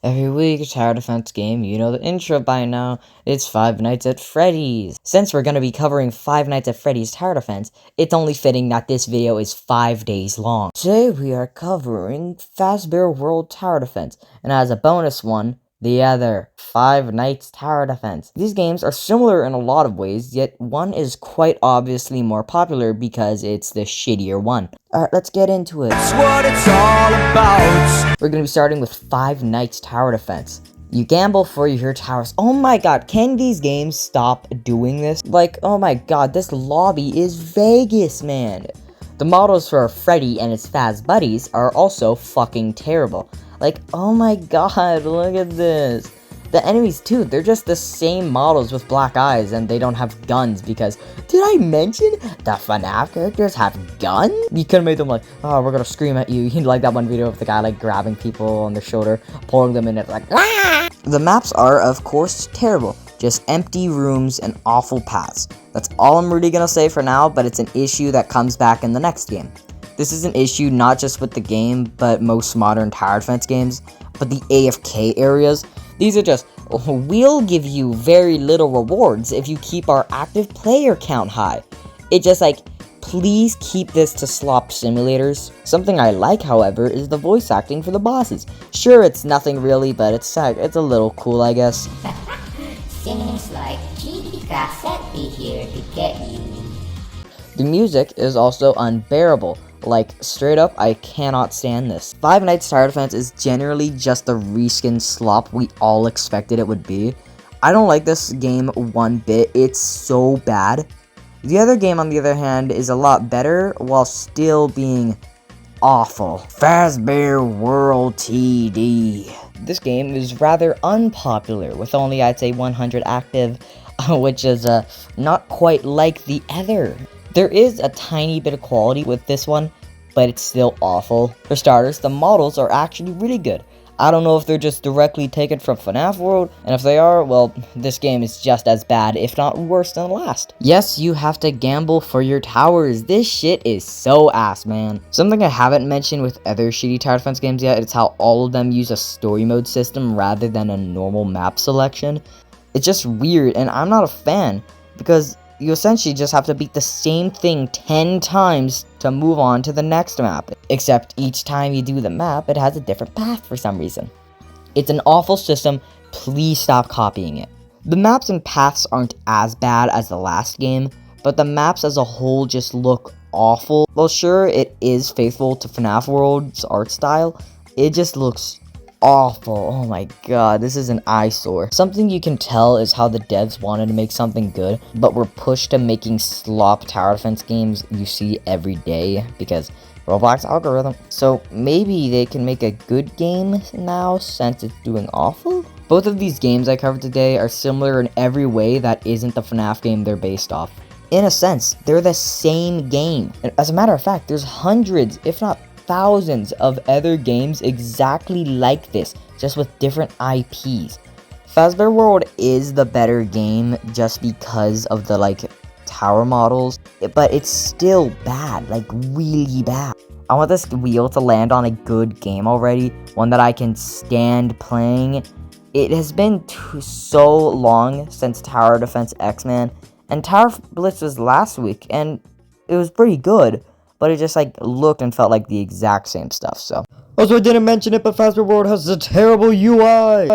Every week, a tower defense game, you know the intro by now, it's Five Nights at Freddy's. Since we're going to be covering Five Nights at Freddy's tower defense, it's only fitting that this video is 5 days long. Today we are covering Fazbear World Tower Defense, and as a bonus one, the other, Five Nights Tower Defense. These games are similar in a lot of ways, yet one is quite obviously more popular because it's the shittier one. Alright, let's get into it. That's what it's all about. We're gonna be starting with Five Nights Tower Defense. You gamble for your towers. Oh my god, can these games stop doing this? Like, oh my god, this lobby is Vegas, man. The models for Freddy and his Faz buddies are also fucking terrible. Like, oh my god, look at this. The enemies too, they're just the same models with black eyes and they don't have guns because, did I mention the Fnaf characters have guns? You could've made them like, oh, we're gonna scream at you. Like that one video of the guy like grabbing people on their shoulder, pulling them in, it's like, ah! The maps are, of course, terrible. Just empty rooms and awful paths. That's all I'm really gonna say for now, but it's an issue that comes back in the next game. This is an issue not just with the game, but most modern tower defense games, but the AFK areas. These are just, we'll give you very little rewards if you keep our active player count high. It just like, please keep this to slop simulators. Something I like, however, is the voice acting for the bosses. Sure, it's nothing really, but it's a little cool, I guess. Seems like GD sent me here to get you. The music is also unbearable. Like, straight up, I cannot stand this. Five Nights Tower Defense is generally just the reskin slop we all expected it would be. I don't like this game one bit, it's so bad. The other game, on the other hand, is a lot better, while still being awful. Fazbear World TD. This game is rather unpopular, with only, I'd say, 100 active, which is not quite like the other. There is a tiny bit of quality with this one, but it's still awful. For starters, the models are actually really good. I don't know if they're just directly taken from Fnaf World, and if they are, well, this game is just as bad, if not worse than the last. Yes, you have to gamble for your towers. This shit is so ass, man. Something I haven't mentioned with other shitty tower defense games yet is how all of them use a story mode system rather than a normal map selection. It's just weird, and I'm not a fan, because you essentially just have to beat the same thing 10 times to move on to the next map. Except each time you do the map, it has a different path for some reason. It's an awful system, please stop copying it. The maps and paths aren't as bad as the last game, but the maps as a whole just look awful. Well, sure, it is faithful to Fnaf World's art style, it just looks awful. Oh my god, this is an eyesore. Something you can tell is how the devs wanted to make something good, but were pushed to making slop tower defense games you see every day because Roblox algorithm. So maybe they can make a good game now since it's doing awful? Both of these games I covered today are similar in every way that isn't the FNAF game they're based off. In a sense, they're the same game. And as a matter of fact, there's hundreds, if not thousands of other games exactly like this, just with different IPs. Fazbear World is the better game just because of the like tower models, but it's still bad, like really bad. I want this wheel to land on a good game already, one that I can stand playing. It has been so long since Tower Defense X-Man, and Tower Blitz was last week, and it was pretty good. But it just like looked and felt like the exact same stuff, so. Also, I didn't mention it, but Fazbear World has a terrible UI!